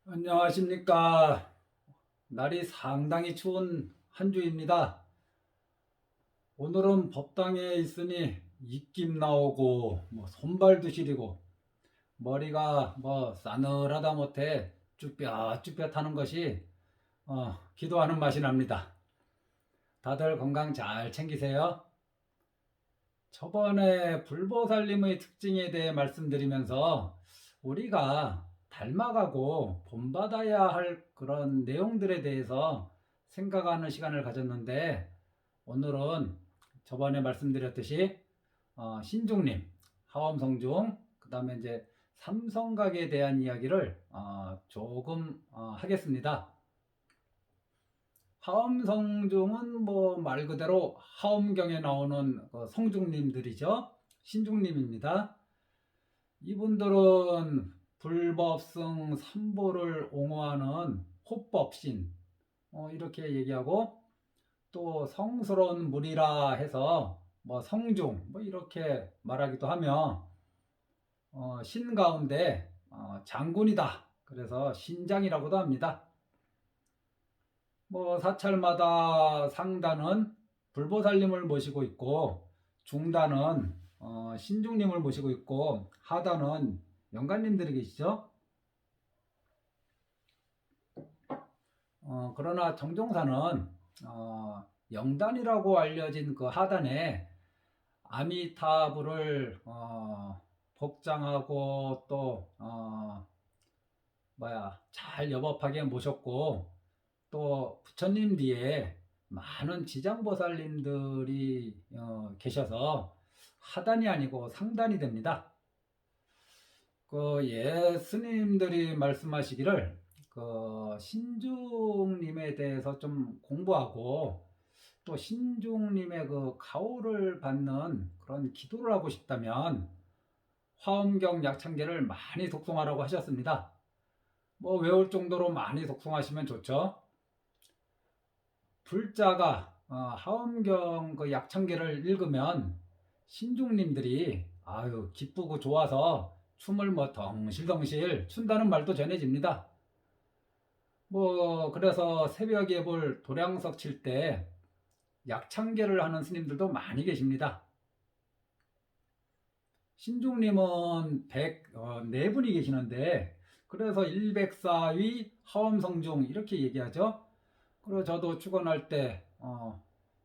안녕하십니까. 날이 상당히 추운 한 주입니다. 오늘은 법당에 있으니 입김 나오고 손발도 시리고 머리가 싸늘하다 못해 쭈뼛쭈뼛 하는 것이 기도하는 맛이 납니다. 다들 건강 잘 챙기세요. 저번에 불보살님의 특징에 대해 말씀드리면서 우리가 닮아가고 본받아야 할 그런 내용들에 대해서 생각하는 시간을 가졌는데, 오늘은 저번에 말씀드렸듯이 신중님, 하엄성중, 그 다음에 이제 삼성각에 대한 이야기를 조금 하겠습니다. 하엄성중은 뭐 말 그대로 하엄경에 나오는 그 성중님들이죠. 신중님입니다. 이분들은 불법승 삼보를 옹호하는 호법신, 이렇게 얘기하고, 또 성스러운 물이라 해서 뭐 성중 이렇게 말하기도 하며, 신 가운데 장군이다 그래서 신장이라고도 합니다. 뭐 사찰마다 상단은 불보살님을 모시고 있고, 중단은 신중님을 모시고 있고, 하단은 영가님들이 계시죠. 그러나 정종사는 영단이라고 알려진 그 하단에 아미타불을 복장하고 또 잘 여법하게 모셨고, 또 부처님 뒤에 많은 지장보살님들이 계셔서 하단이 아니고 상단이 됩니다. 그 예스님들이 말씀하시기를 그 신중님에 대해서 좀 공부하고, 또 신중님의 그 가호를 받는 그런 기도를 하고 싶다면 화엄경 약창계를 많이 독송하라고 하셨습니다. 뭐 외울 정도로 많이 독송하시면 좋죠. 불자가 하엄경 그 약창계를 읽으면 신중님들이 아유 기쁘고 좋아서 춤을 뭐 덩실덩실 춘다는 말도 전해집니다. 뭐 그래서 새벽에 볼 도량석 칠 때 약창계를 하는 스님들도 많이 계십니다. 신중님은 104분이 계시는데, 그래서 일백사위 하엄성중 이렇게 얘기하죠. 그리고 저도 축원할 때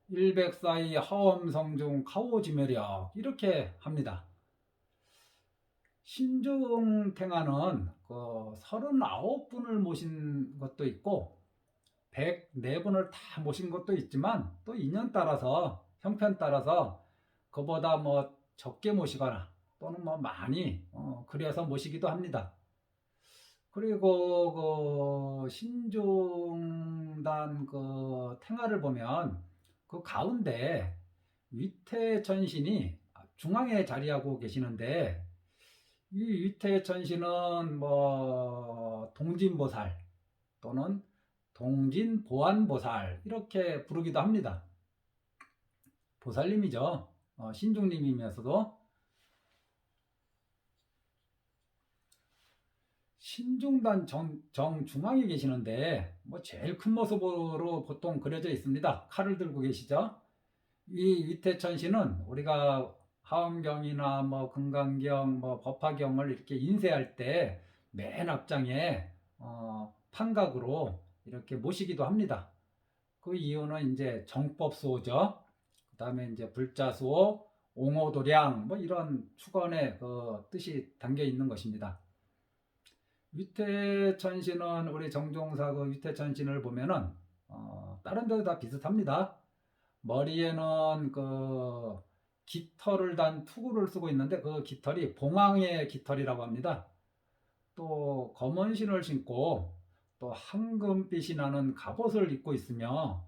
일백사위 하엄성중 가오지매력 이렇게 합니다. 신중탱화는 그 39분을 모신 것도 있고 104분을 다 모신 것도 있지만, 또 인연 따라서 형편 따라서 그보다 뭐 적게 모시거나 또는 뭐 많이 그려서 모시기도 합니다. 그리고 그 신중단 그 탱화를 보면 그 가운데 위태천신이 중앙에 자리하고 계시는데, 이 위태천신은 뭐 동진보살 또는 동진보안보살 이렇게 부르기도 합니다. 보살님이죠. 신중님이면서도 신중단 정중앙에 계시는데, 뭐 제일 큰 모습으로 보통 그려져 있습니다. 칼을 들고 계시죠. 이 위태천신은 우리가 하엄경이나 뭐 금강경, 뭐 법화경을 이렇게 인쇄할 때 맨 앞장에 판각으로 이렇게 모시기도 합니다. 그 이유는 이제 정법수호죠. 그 다음에 이제 불자수호, 옹호도량 뭐 이런 축원의 그 뜻이 담겨 있는 것입니다. 위태천신은 우리 정종사 그 위태천신을 보면은 다른 데도 다 비슷합니다. 머리에는 그 깃털을 단 투구를 쓰고 있는데, 그 깃털이 봉황의 깃털이라고 합니다. 또 검은 신을 신고 또 황금빛이 나는 갑옷을 입고 있으며,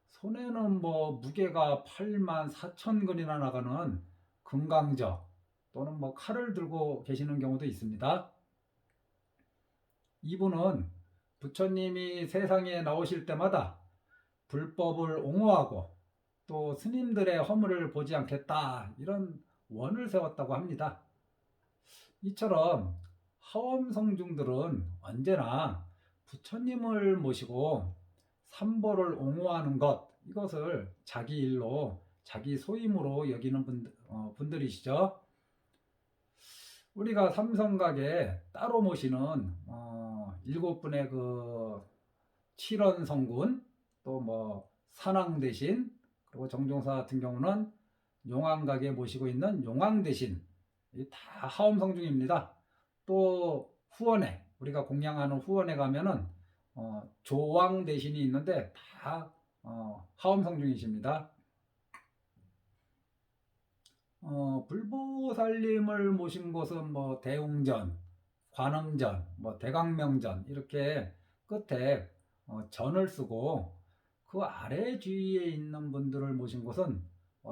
손에는 뭐 무게가 84,000근이나 나가는 금강저 또는 뭐 칼을 들고 계시는 경우도 있습니다. 이분은 부처님이 세상에 나오실 때마다 불법을 옹호하고 또 스님들의 허물을 보지 않겠다 이런 원을 세웠다고 합니다. 이처럼 하엄성중들은 언제나 부처님을 모시고 삼보를 옹호하는 것, 이것을 자기 일로, 자기 소임으로 여기는 분들이시죠. 우리가 삼성각에 따로 모시는 7분의 그 칠원성군, 또 뭐 산왕대신, 그리고 정종사 같은 경우는 용왕각에 모시고 있는 용왕대신, 다 하엄성중입니다. 또 후원회, 우리가 공양하는 후원회 가면은 조왕대신이 있는데 다 하엄성중이십니다. 불보살님을 모신 곳은 뭐 대웅전, 관음전, 뭐 대광명전, 이렇게 끝에 전을 쓰고, 그 아래 주위에 있는 분들을 모신 곳은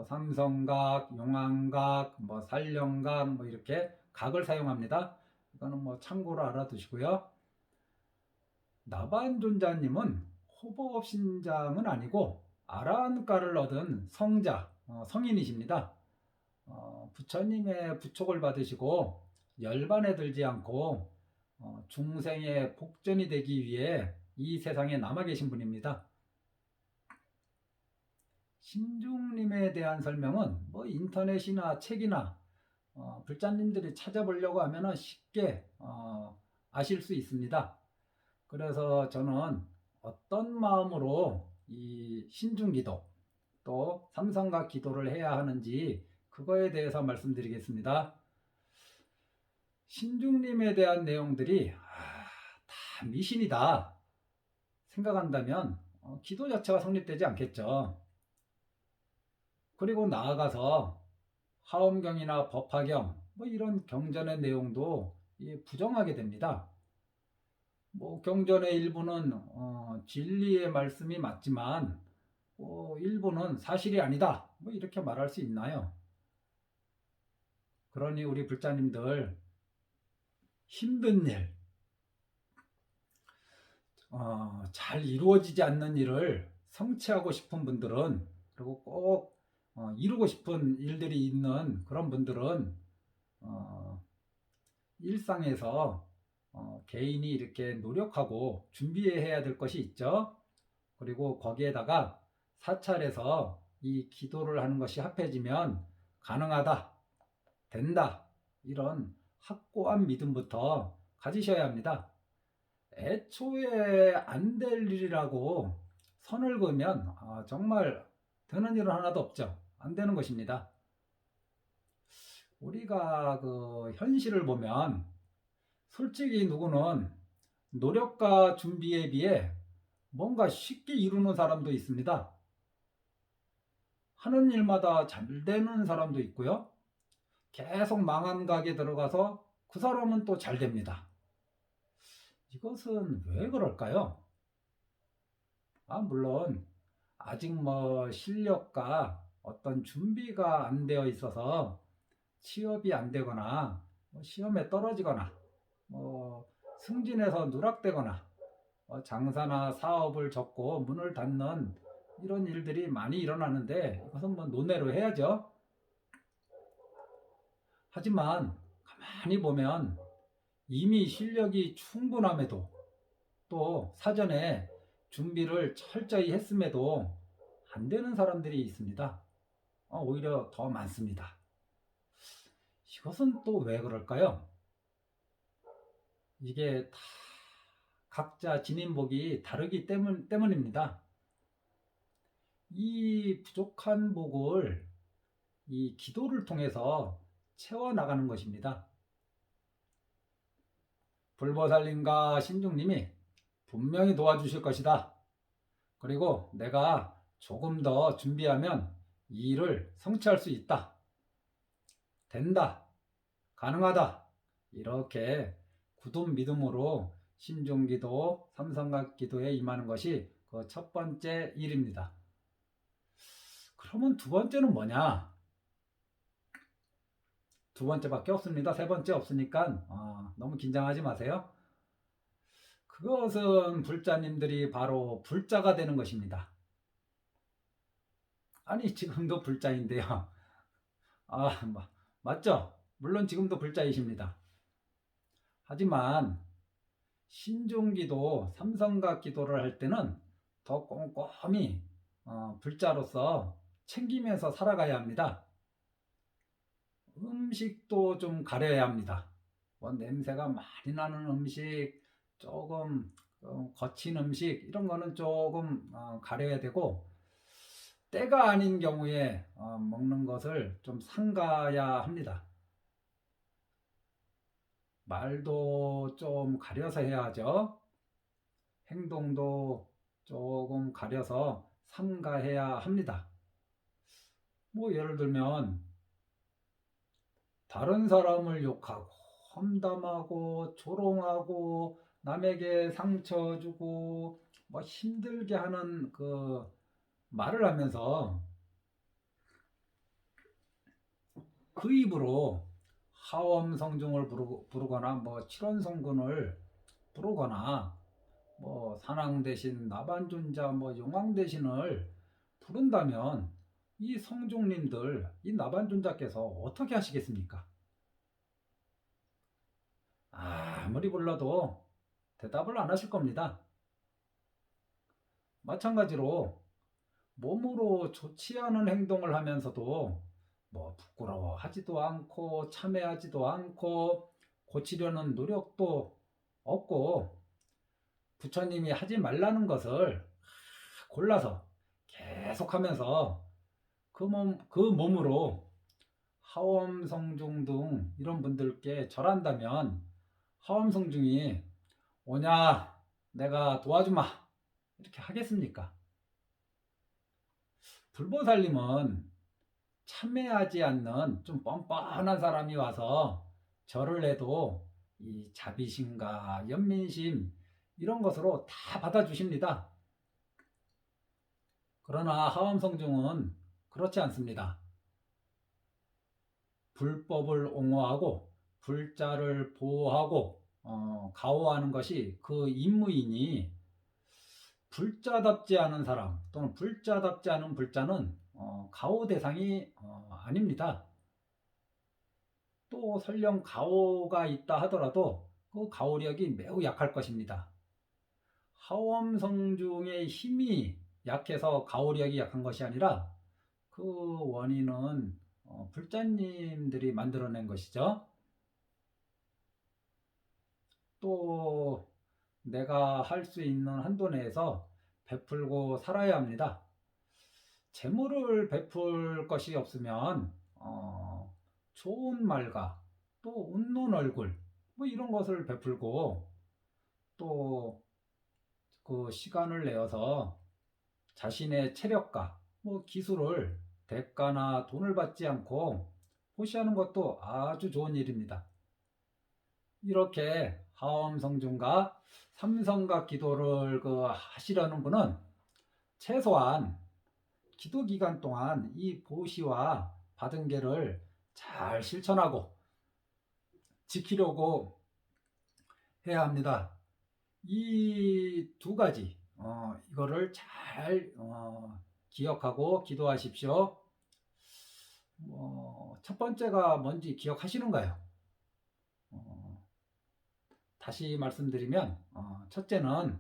삼성각, 용왕각, 뭐 산령각, 뭐 이렇게 각을 사용합니다. 이거는 뭐 참고로 알아두시고요. 나반존자님은 호법신장은 아니고 아라한가를 얻은 성자, 성인이십니다. 부처님의 부촉을 받으시고 열반에 들지 않고 중생의 복전이 되기 위해 이 세상에 남아 계신 분입니다. 신중님에 대한 설명은 뭐 인터넷이나 책이나 불자님들이 찾아보려고 하면 쉽게 아실 수 있습니다. 그래서 저는 어떤 마음으로 이 신중기도, 또 삼성각 기도를 해야 하는지 그거에 대해서 말씀드리겠습니다. 신중님에 대한 내용들이 다 미신이다 생각한다면 기도 자체가 성립되지 않겠죠. 그리고 나아가서 하엄경이나 법화경, 뭐 이런 경전의 내용도 부정하게 됩니다. 뭐 경전의 일부는 진리의 말씀이 맞지만 일부는 사실이 아니다, 뭐 이렇게 말할 수 있나요? 그러니 우리 불자님들, 힘든 일, 잘 이루어지지 않는 일을 성취하고 싶은 분들은, 그리고 꼭 이루고 싶은 일들이 있는 그런 분들은 일상에서 개인이 이렇게 노력하고 준비해야 될 것이 있죠. 그리고 거기에다가 사찰에서 이 기도를 하는 것이 합해지면 가능하다, 된다, 이런 확고한 믿음부터 가지셔야 합니다. 애초에 안 될 일이라고 선을 그으면 정말 되는 일은 하나도 없죠. 안 되는 것입니다. 우리가 그 현실을 보면 솔직히 누구는 노력과 준비에 비해 뭔가 쉽게 이루는 사람도 있습니다. 하는 일마다 잘 되는 사람도 있고요. 계속 망한 가게 들어가서 그 사람은 또 잘 됩니다. 이것은 왜 그럴까요? 물론 아직 뭐 실력과 어떤 준비가 안 되어 있어서 취업이 안 되거나 시험에 떨어지거나 승진해서 누락되거나 장사나 사업을 접고 문을 닫는 이런 일들이 많이 일어나는데, 이것은 뭐 논외로 해야죠. 하지만 가만히 보면 이미 실력이 충분함에도, 또 사전에 준비를 철저히 했음에도 안 되는 사람들이 있습니다. 오히려 더 많습니다. 이것은 또 왜 그럴까요? 이게 다 각자 진인복이 다르기 때문입니다. 이 부족한 복을 이 기도를 통해서 채워나가는 것입니다. 불보살님과 신중님이 분명히 도와주실 것이다. 그리고 내가 조금 더 준비하면 이 일을 성취할 수 있다, 된다, 가능하다, 이렇게 굳은 믿음으로 신중기도, 삼성각 기도에 임하는 것이 그 첫 번째 일입니다. 그러면 두 번째는 뭐냐? 두 번째밖에 없습니다. 세 번째 없으니까 너무 긴장하지 마세요. 그것은 불자님들이 바로 불자가 되는 것입니다. 아니, 지금도 불자인데요. 맞죠? 물론 지금도 불자이십니다. 하지만 신중기도, 삼성각 기도를 할 때는 더 꼼꼼히 불자로서 챙기면서 살아가야 합니다. 음식도 좀 가려야 합니다. 뭐 냄새가 많이 나는 음식, 조금 거친 음식 이런 거는 조금 가려야 되고, 때가 아닌 경우에 먹는 것을 좀 삼가야 합니다. 말도 좀 가려서 해야죠. 행동도 조금 가려서 삼가해야 합니다. 뭐 예를 들면 다른 사람을 욕하고 험담하고 조롱하고 남에게 상처 주고 뭐 힘들게 하는 그 말을 하면서 그 입으로 하엄성중을 부르거나 뭐 칠원성군을 부르거나 뭐 산왕 대신, 나반존자, 뭐 용왕 대신을 부른다면 이 성중님들, 이 나반존자께서 어떻게 하시겠습니까? 아무리 불러도 대답을 안 하실 겁니다. 마찬가지로 몸으로 좋지 않은 행동을 하면서도 뭐 부끄러워하지도 않고 참회하지도 않고 고치려는 노력도 없고 부처님이 하지 말라는 것을 골라서 계속하면서 그 몸으로 하엄성중 등 이런 분들께 절한다면 하엄성중이 오냐 내가 도와주마 이렇게 하겠습니까? 불보살님은 참회하지 않는 좀 뻔뻔한 사람이 와서 절을 해도 이 자비심과 연민심 이런 것으로 다 받아주십니다. 그러나 하엄성중은 그렇지 않습니다. 불법을 옹호하고 불자를 보호하고 가호하는 것이 그 임무이니 불자답지 않은 사람 또는 불자답지 않은 불자는 가호 대상이 아닙니다. 또 설령 가호가 있다 하더라도 그 가호력이 매우 약할 것입니다. 하엄성중의 힘이 약해서 가호력이 약한 것이 아니라 그 원인은 불자님들이 만들어낸 것이죠. 또 내가 할 수 있는 한도 내에서 베풀고 살아야 합니다. 재물을 베풀 것이 없으면 좋은 말과 또 웃는 얼굴 뭐 이런 것을 베풀고 또 그 시간을 내어서 자신의 체력과 뭐 기술을 대가나 돈을 받지 않고 포시하는 것도 아주 좋은 일입니다. 이렇게 하엄성중과 삼성각 기도를 하시려는 분은 최소한 기도 기간 동안 이 보시와 받은 계를 잘 실천하고 지키려고 해야 합니다. 이 두 가지 이거를 잘 기억하고 기도하십시오. 첫 번째가 뭔지 기억하시는가요? 다시 말씀드리면 첫째는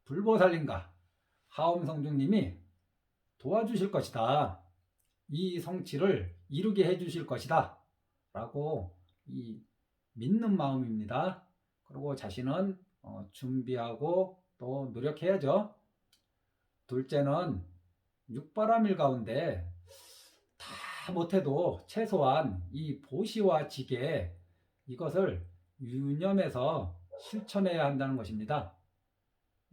불보살님과 하엄성중님이 도와주실 것이다. 이 성취를 이루게 해주실 것이다. 라고 믿는 마음입니다. 그리고 자신은 준비하고 또 노력해야죠. 둘째는 육바람일 가운데 다 못해도 최소한 이 보시와 지계 이것을 유념해서 실천해야 한다는 것입니다.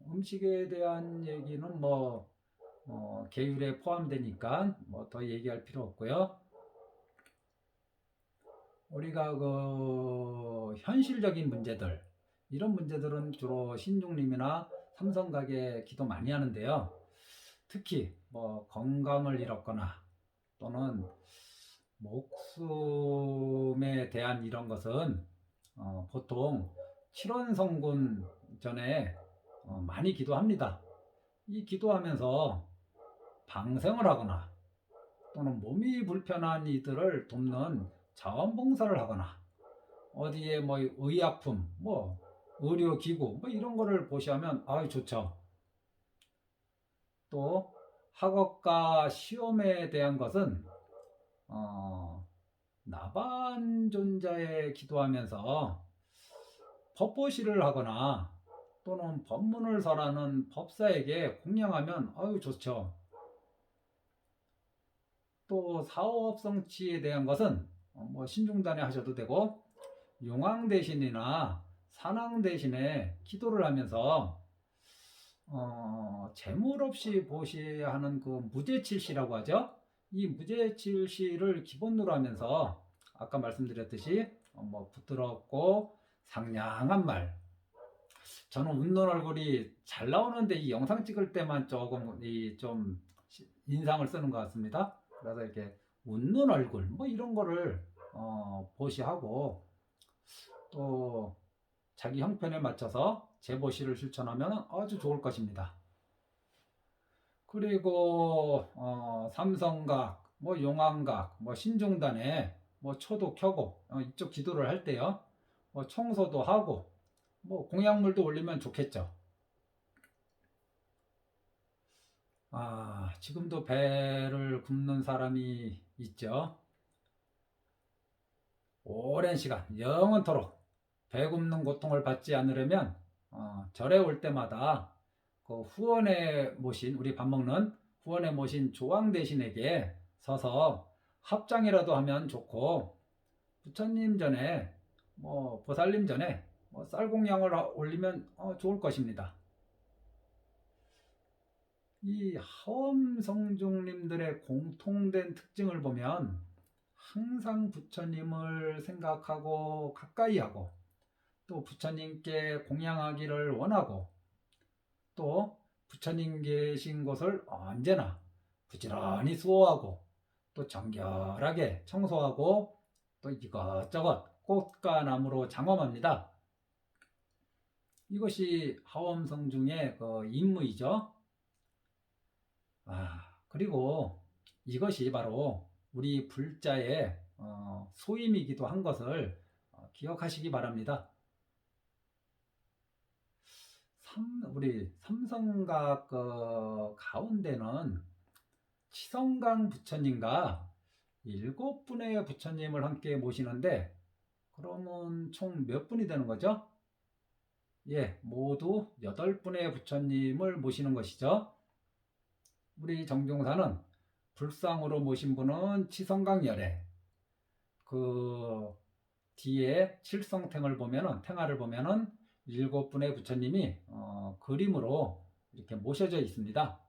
음식에 대한 얘기는 계율에 포함되니까 더 얘기할 필요 없고요. 우리가 현실적인 문제들 이런 문제들은 주로 신중림이나 삼성각에 기도 많이 하는데요. 특히 건강을 잃었거나 또는 목숨에 대한 이런 것은 보통 칠원성군 전에 많이 기도합니다. 이 기도하면서 방생을 하거나 또는 몸이 불편한 이들을 돕는 자원봉사를 하거나 어디에 의아품 의료기구 뭐 이런 거를 보시하면 아유 좋죠. 또 학업과 시험에 대한 것은 나반존자에 기도하면서 법보시를 하거나 또는 법문을 설하는 법사에게 공양하면 아유 좋죠. 또 사업성취에 대한 것은 뭐 신중단에 하셔도 되고 용왕대신이나 산왕대신에 기도를 하면서 재물 없이 보시야 하는 그 무죄칠시라고 하죠. 이 무죄칠시를 기본으로 하면서 아까 말씀드렸듯이 뭐 부드럽고 상냥한 말. 저는 웃는 얼굴이 잘 나오는데 이 영상 찍을 때만 조금 좀 인상을 쓰는 것 같습니다. 그래서 이렇게 웃는 얼굴 뭐 이런 거를 보시하고 또 자기 형편에 맞춰서 재보시를 실천하면 아주 좋을 것입니다. 그리고 삼성각, 뭐 용왕각, 뭐 신중단에 뭐 초도 켜고 이쪽 기도를 할 때요. 뭐 청소도 하고 뭐 공약물도 올리면 좋겠죠. 지금도 배를 굽는 사람이 있죠. 오랜 시간 영원토록 배 굽는 고통을 받지 않으려면 절에 올 때마다 그 후원에 모신 우리 밥 먹는 후원에 모신 조왕대신에게 서서 합장이라도 하면 좋고 부처님 전에 뭐 보살님 전에 뭐 쌀공양을 올리면 좋을 것입니다. 이 하엄성중님들의 공통된 특징을 보면 항상 부처님을 생각하고 가까이 하고 또 부처님께 공양하기를 원하고 또 부처님 계신 곳을 언제나 부지런히 수호하고 또 정결하게 청소하고 또 이것저것 꽃과 나무로 장엄합니다. 이것이 하엄성중의 그 임무이죠. 그리고 이것이 바로 우리 불자의 소임이기도 한 것을 기억하시기 바랍니다. 우리 삼성각 가운데는 치성강 부처님과 7분의 부처님을 함께 모시는데 그러면 총 몇 분이 되는 거죠? 예, 모두 8분의 부처님을 모시는 것이죠. 우리 정종사는 불상으로 모신 분은 치성강열애, 그 뒤에 칠성탱을 보면은 7분의 부처님이 그림으로 이렇게 모셔져 있습니다.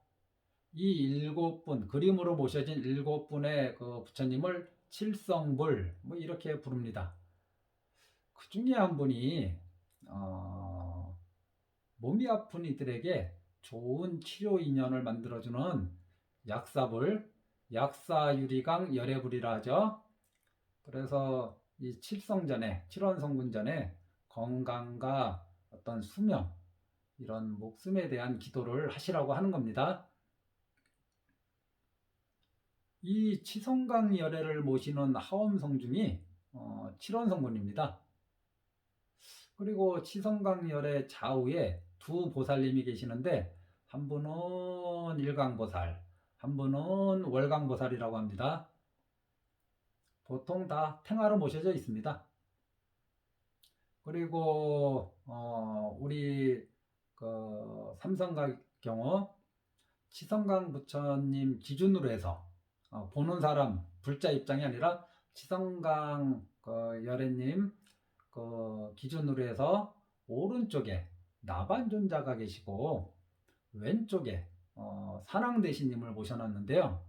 이 7분 그림으로 모셔진 7분의 그 부처님을 칠성불 뭐 이렇게 부릅니다. 그 중에 한 분이 몸이 아픈 이들에게 좋은 치료 인연을 만들어주는 약사불, 약사유리강 열애불이라 하죠. 그래서 이 칠성전에, 칠원성군전에 건강과 어떤 수명, 이런 목숨에 대한 기도를 하시라고 하는 겁니다. 이 치성강 열애를 모시는 하엄성중이 칠원성군입니다. 그리고 치성강 열애 좌우에 두 보살님이 계시는데 한 분은 일강보살, 한 분은 월강보살이라고 합니다. 보통 다 탱화로 모셔져 있습니다. 그리고 우리 그 삼성각 경우 치성강 부처님 기준으로 해서 보는 사람 불자 입장이 아니라 치성강 열애님 그 기준으로 해서 오른쪽에 나반존자가 계시고 왼쪽에 산왕대신님을 모셔놨는데요.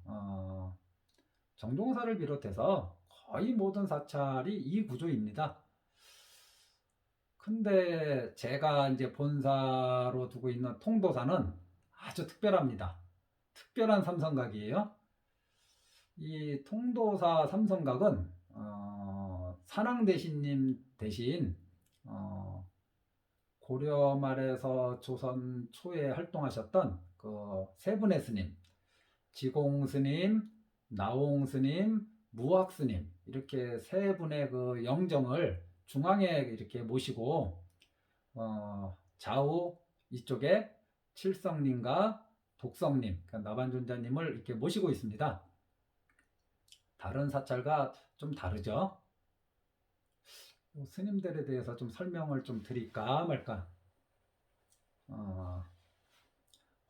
정종사를 비롯해서 거의 모든 사찰이 이 구조입니다. 근데 제가 이제 본사로 두고 있는 통도사는 아주 특별합니다. 특별한 삼성각이에요. 이 통도사 삼성각은 산왕대신님 대신 고려 말에서 조선 초에 활동하셨던 그 세 분의 스님, 지공스님, 나홍스님, 무학스님 이렇게 세 분의 그 영정을 중앙에 이렇게 모시고 좌우 이쪽에 칠성님과 독성님, 그러니까 나반존자님을 이렇게 모시고 있습니다. 다른 사찰과 좀 다르죠. 스님들에 대해서 좀 설명을 좀 드릴까 말까.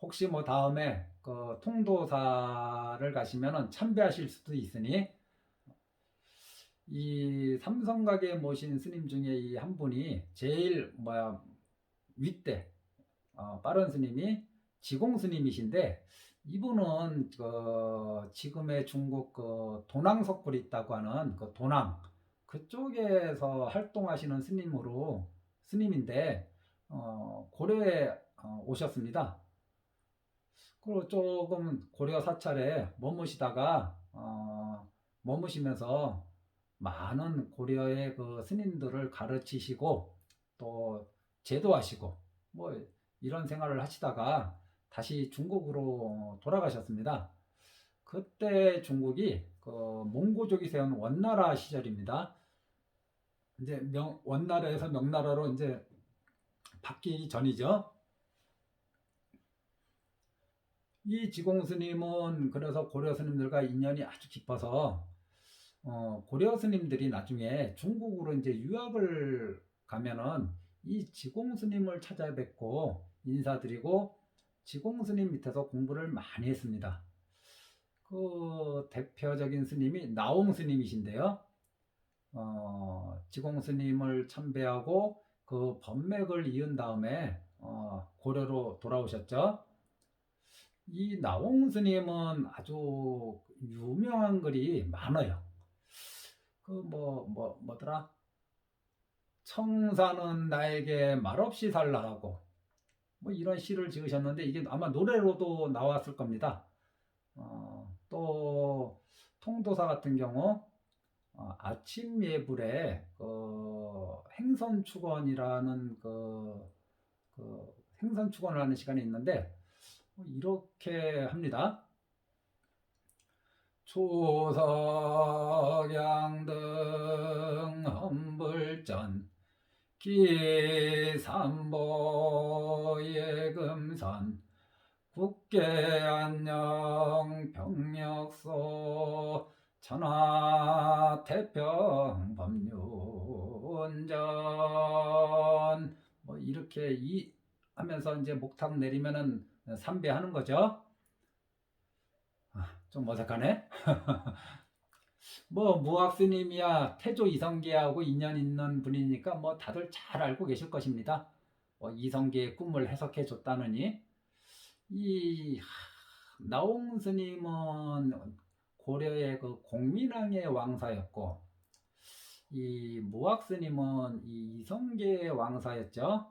혹시 뭐 다음에 그 통도사를 가시면은 참배하실 수도 있으니, 이 삼성각에 모신 스님 중에 이 한 분이 제일 윗대 빠른 스님이 지공 스님이신데, 이분은 그 지금의 중국 그 도낭석굴이 있다고 하는 그 도낭 그쪽에서 활동하시는 스님인데 고려에 오셨습니다. 그리고 조금 고려 사찰에 머무시면서 많은 고려의 그 스님들을 가르치시고 또 제도하시고 뭐 이런 생활을 하시다가 다시 중국으로 돌아가셨습니다. 그때 중국이 그 몽고족이 세운 원나라 시절입니다. 이제 원나라에서 명나라로 이제 바뀌기 전이죠. 이 지공 스님은 그래서 고려 스님들과 인연이 아주 깊어서 고려 스님들이 나중에 중국으로 이제 유학을 가면은 이 지공 스님을 찾아뵙고 인사드리고 지공 스님 밑에서 공부를 많이 했습니다. 그 대표적인 스님이 나옹 스님이신데요. 지공 스님을 참배하고 그 법맥을 이은 다음에 고려로 돌아오셨죠. 이 나옹 스님은 아주 유명한 글이 많아요. 그 뭐더라? 청사는 나에게 말없이 살라 하고 뭐 이런 시를 지으셨는데, 이게 아마 노래로도 나왔을 겁니다. 또 통도사 같은 경우 아침 예불에 그 행선축원이라는 그 행선축원을 하는 시간이 있는데 이렇게 합니다. 초석양등 험불전 기삼보예금선 국계안녕 병력소 천하태평 법륜전 뭐 이렇게 하면서 이제 목탁 내리면은 삼배하는 거죠. 좀 어색하네. 뭐 무학스님이야 태조 이성계하고 인연 있는 분이니까 뭐 다들 잘 알고 계실 것입니다. 이성계의 꿈을 해석해 줬다느니. 이 나옹 스님은 고려의 그 공민왕의 왕사였고, 이 무학 스님은 이 이성계의 왕사였죠.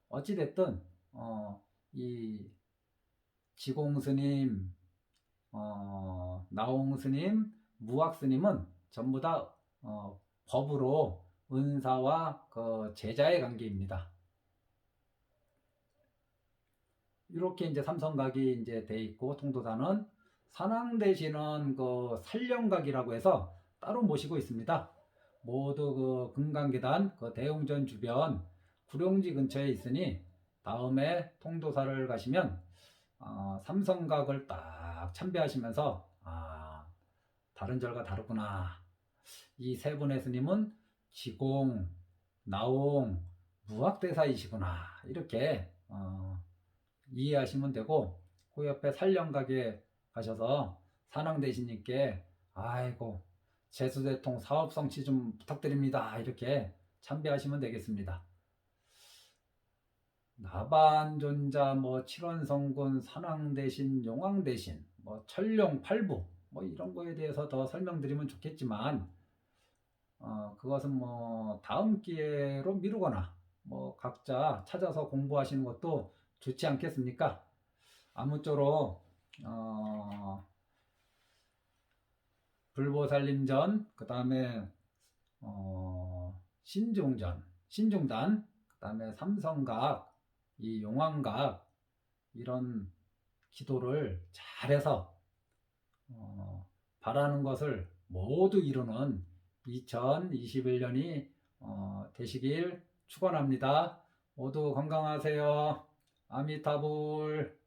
어찌됐든 이 지공 스님, 나옹 스님, 무학 스님은 전부 다 법으로 은사와 그 제자의 관계입니다. 이렇게 이제 삼성각이 이제 돼 있고, 통도사는 산왕대신은 그 살령각이라고 해서 따로 모시고 있습니다. 모두 그 금강계단 그 대웅전 주변 구룡지 근처에 있으니, 다음에 통도사를 가시면 삼성각을 딱 참배하시면서 다른 절과 다르구나, 이 세 분의 스님은 지공, 나옹, 무학대사이시구나, 이렇게 이해하시면 되고, 그 옆에 살령각에 가셔서 산왕대신님께 아이고 제수대통 사업성취 좀 부탁드립니다, 이렇게 참배하시면 되겠습니다. 나반존자, 뭐 칠원성군, 산왕대신, 용왕대신, 뭐 천룡팔부 뭐 이런 거에 대해서 더 설명드리면 좋겠지만 그것은 뭐 다음 기회로 미루거나 뭐 각자 찾아서 공부하시는 것도 좋지 않겠습니까? 아무쪼록 불보살림전, 그 다음에 신중단, 그 다음에 삼성각, 이 용왕각, 이런 기도를 잘해서 바라는 것을 모두 이루는 2021년이 되시길 축원합니다. 모두 건강하세요. 아미타불.